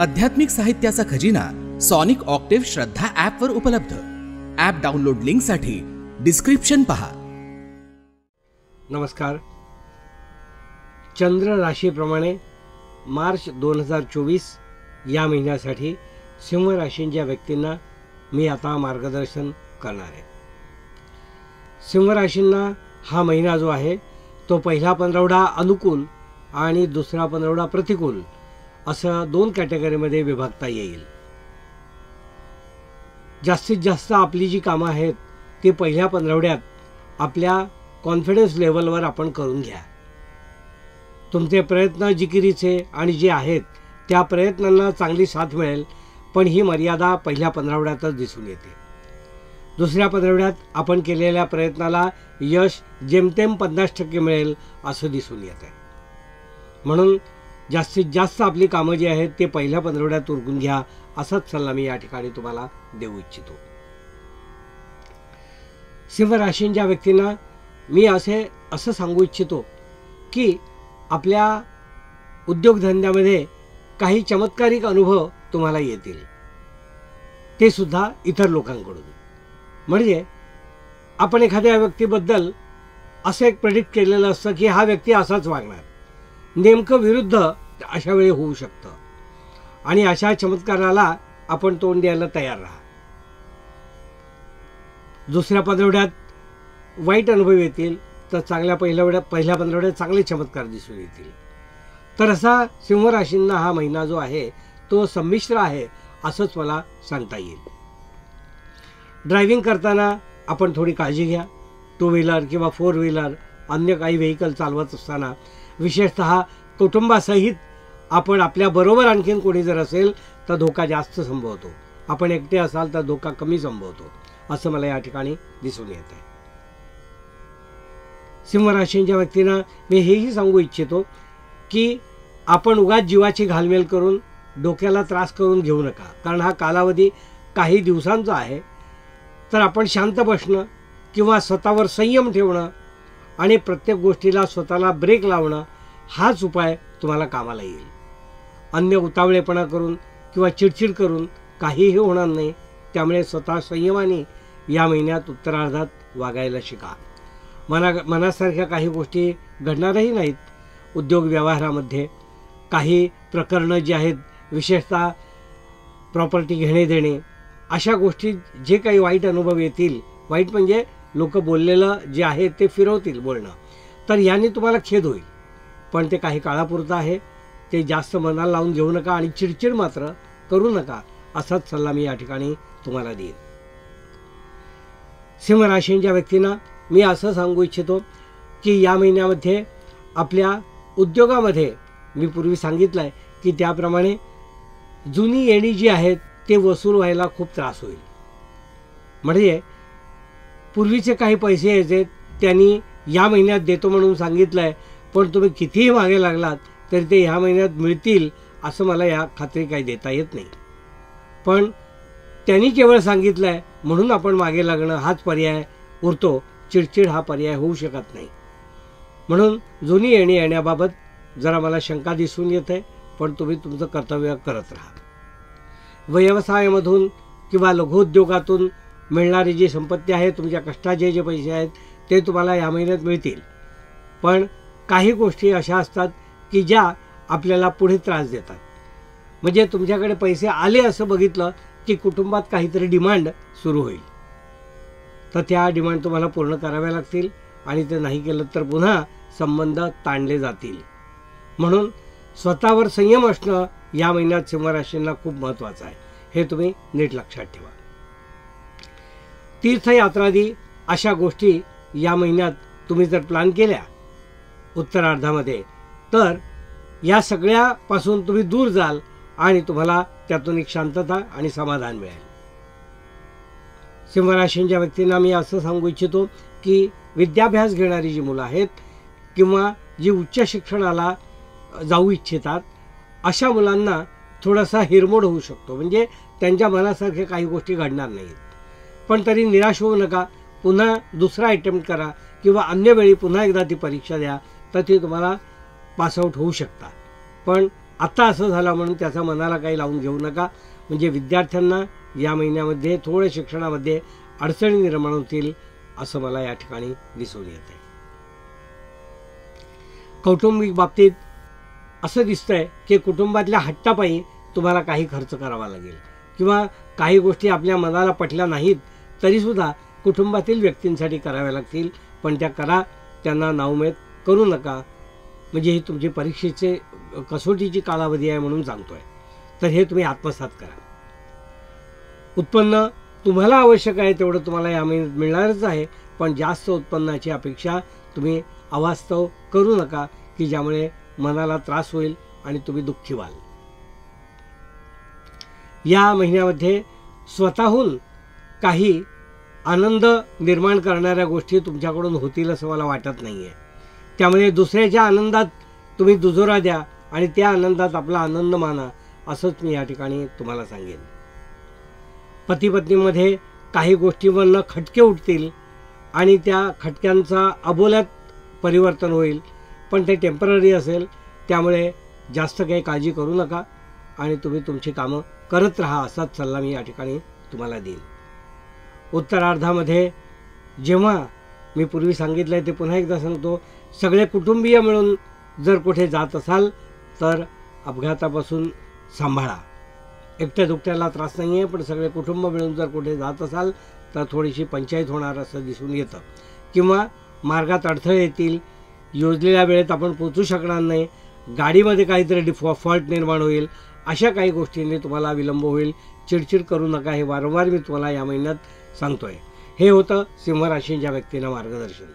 आध्यात्मिक साहित्याचा खजिना सॉनिक ऑक्टेव्ह श्रद्धा ॲपवर उपलब्ध। ॲप डाउनलोड लिंकसाठी डिस्क्रिप्शन पहा। नमस्कार। चंद्र राशीप्रमाणे मार्च 2024 या महिन्यासाठी सिंह राशीच्या व्यक्तींना मी आता मार्गदर्शन करणार आहे। सिंह राशींना हा महिना जो आहे तो पहिला पंधरवडा अनुकूल आणि दुसरा पंधरवडा प्रतिकूल असं दोन कॅटेगरीमध्ये विभागता येईल। जास्तीत जास्त आपली जी कामं आहेत ती पहिल्या पंधरवड्यात आपल्या कॉन्फिडन्स लेवलवर आपण करून घ्या। तुमचे प्रयत्न जिकिरीचे आणि जे आहेत त्या प्रयत्नांना चांगली साथ मिळेल, पण ही मर्यादा पहिल्या पंधरवड्यातच दिसून येते। दुसऱ्या पंधरवड्यात आपण केलेल्या प्रयत्नाला यश जेमतेम 50% मिळेल असं दिसून येत आहे। म्हणून जास्तीत जास्त आपली कामं जी आहेत ते पहिल्या पंधरवड्यात उरकून घ्या असाच सल्ला मी या ठिकाणी तुम्हाला देऊ इच्छितो। सिंह राशीच्या व्यक्तींना मी असं सांगू इच्छितो की आपल्या उद्योगधंद्यामध्ये काही चमत्कारिक अनुभव तुम्हाला येतील, ते सुद्धा इतर लोकांकडून। म्हणजे आपण एखाद्या व्यक्तीबद्दल असं एक प्रेडिक्ट केलेलं असतं की हा व्यक्ती असाच वागणार, नेमकं विरुद्ध अशा वेळी होऊ शकतं आणि अशा चमत्काराला आपण तोंड द्यायला तयार राहा। दुसऱ्या पंधरवड्यात वाईट अनुभव येतील तर पहिल्या पंधरवड्यात चांगले चमत्कार दिसून येतील। तर असा सिंह राशींना हा महिना जो आहे तो संमिश्र आहे असंच मला सांगता येईल। ड्रायव्हिंग करताना आपण थोडी काळजी घ्या। टू व्हीलर किंवा फोर व्हीलर अन्य काही व्हेकल चालवत असताना विशेषतः कुटुंबासहित आपण आपल्याबरोबर आणखीन कोणी जर असेल तर धोका जास्त संभवतो, आपण एकटे असाल तर धोका कमी संभवतो असं मला या ठिकाणी दिसून येत आहे। सिंह राशीच्या व्यक्तींना मी हेही सांगू इच्छितो की आपण उगाच जीवाची घालमेल करून डोक्याला त्रास करून घेऊ नका, कारण हा कालावधी काही दिवसांचा आहे। तर आपण शांत बसणं किंवा स्वतःवर संयम ठेवणं आणि प्रत्येक गोष्टीला स्वतःला ब्रेक लावणं हाच उपाय तुम्हाला कामाला येईल। अन्य उतावळेपणा करून किंवा चिडचिड करून काहीही होणार नाही। त्यामुळे स्वतः संयमाने या महिन्यात उत्तरार्धात वागायला शिका। मनासारख्या काही गोष्टी घडणारही नाहीत। उद्योग व्यवहारामध्ये काही प्रकरणं जी आहेत, विशेषतः प्रॉपर्टी घेणे देणे अशा गोष्टी जे काही वाईट अनुभव येतील, वाईट म्हणजे लोक बोललेलं जे आहे ते फिरवतील बोलणं, तर याने तुम्हाला खेद होईल, पण ते काही काळापुरतं आहे। ते जास्त मनाला लावून घेऊ नका आणि चिडचिड मात्र करू नका असाच सल्ला मी या ठिकाणी तुम्हाला देईन। सिंह राशीच्या व्यक्तींना मी असं सांगू इच्छितो की या महिन्यामध्ये आपल्या उद्योगामध्ये मी पूर्वी सांगितलं आहे की त्याप्रमाणे जुनी येणी जी आहेत ते वसूल व्हायला खूप त्रास होईल। म्हणजे पूर्वीचे काही पैसे यायचे त्यांनी या महिन्यात देतो म्हणून सांगितलं आहे, पण तुम्ही कितीही मागे लागलात तरी ते ह्या महिन्यात मिळतील असं मला या खात्री काही देता येत नाही। पण त्यांनी केवळ सांगितलं आहे म्हणून आपण मागे लागणं हाच पर्याय उरतो, चिडचिड हा पर्याय होऊ शकत नाही। म्हणून जुनी येणी येण्याबाबत जरा मला शंका दिसून येत आहे, पण तुम्ही तुमचं कर्तव्य करत राहा। व्यवसायामधून किंवा लघुउद्योगातून मिळणारी जी संपत्ती आहे, तुमच्या कष्टाचे जे पैसे आहेत ते तुम्हाला या महिन्यात मिळतील। पण काही गोष्टी अशा असतात की ज्या आपल्याला पुढे त्रास देतात। म्हणजे तुमच्याकडे पैसे आले असं बघितलं की कुटुंबात काहीतरी डिमांड सुरू होईल, तर त्या डिमांड तुम्हाला पूर्ण कराव्या लागतील आणि ते नाही केलं तर पुन्हा संबंध ताणले जातील। म्हणून स्वतःवर संयम असणं या महिन्यात सिंह राशींना खूप महत्त्वाचं आहे, हे तुम्ही नीट लक्षात ठेवा। तीर्थयात्रादी अशा गोष्टी या महिन्यात तुम्ही जर प्लॅन केल्या उत्तरार्धामध्ये तर या सगळ्यापासून तुम्ही दूर जाल आणि तुम्हाला त्यातून एक शांतता आणि समाधान मिळेल। सिंह राशीच्या व्यक्तींना मी असं सांगू इच्छितो की विद्याभ्यास घेणारी जी मुलं आहेत किंवा जी उच्च शिक्षणाला जाऊ इच्छितात अशा मुलांना थोडासा हिरमोड होऊ शकतो। म्हणजे त्यांच्या मनासारख्या काही गोष्टी घडणार नाहीत, पण तरी निराश होऊ नका। पुन्हा दुसरा अटेम्प्ट करा किंवा अन्य वेळी पुन्हा एकदा ती परीक्षा द्या, तर ती तुम्हाला पासआउट होऊ शकता। पण आता असं झालं म्हणून त्याचा मनाला काही लावून घेऊ नका. म्हणजे विद्यार्थ्यांना या महिन्यामध्ये थोडं शिक्षणामध्ये अडचणी निर्माण होतील असं मला या ठिकाणी दिसून येत आहे. कौटुंबिक बाबतीत असं दिसतंय की कुटुंबातल्या हट्टापायी तुम्हाला काही खर्च करावा लागेल किंवा काही गोष्टी आपल्या मनाला पटल्या नाहीत तरीसुद्धा कुटुंबातील व्यक्तींसाठी कराव्या लागतील. पण त्या करा, त्यांना नाउमेद करू नका. म्हणजे ही तुमची परीक्षेचे कसोटीची कालावधी आहे म्हणून सांगतोय. तर हे तुम्ही आत्मसात करा. उत्पन्न तुम्हाला आवश्यक आहे तेवढं तुम्हाला या महिन्यात मिळणारच आहे. पण जास्त उत्पन्नाची अपेक्षा तुम्ही अवास्तव करू नका की ज्यामुळे मनाला त्रास होईल आणि तुम्ही दुःखी व्हाल. या महिन्यामध्ये स्वतःहून काही आनंद निर्माण करणाऱ्या गोष्टी तुमच्याकडून होतील असं मला वाटत नाही आहे. त्यामुळे दुसऱ्याच्या आनंदात तुम्ही दुजोरा द्या आणि त्या आनंदात आपला आनंद माना असंच मी या ठिकाणी तुम्हाला सांगेन. पती पत्नीमध्ये काही गोष्टींवरनं खटके उठतील आणि त्या खटक्यांचा अबोल्यात परिवर्तन होईल. पण ते टेम्पररी असेल. त्यामुळे जास्त काही काळजी करू नका आणि तुम्ही तुमची कामं करत राहा असाच सल्ला मी या ठिकाणी तुम्हाला देईन. उत्तरार्धामध्ये जेव्हा मी पूर्वी सांगितलं आहे ते पुन्हा एकदा सांगतो, सगळे कुटुंबीय मिळून जर कुठे जात असाल तर अपघातापासून सांभाळा. एकट्या दुकट्याला त्रास नाही आहे, पण सगळे कुटुंब मिळून जर कुठे जात असाल तर थोडीशी पंचायत होणार असं दिसून येतं किंवा मार्गात अडथळे येतील. योजलेल्या वेळेत आपण पोचू शकणार नाही. गाडीमध्ये काहीतरी फॉल्ट निर्माण होईल. अशा काही गोष्टींनी तुम्हाला विलंब होईल. चिडचिड करू नका. हे वारंवार मी तुम्हाला या महिन्यात सांगतोय. हे होतं सिंह राशीच्या व्यक्तींना मार्गदर्शन.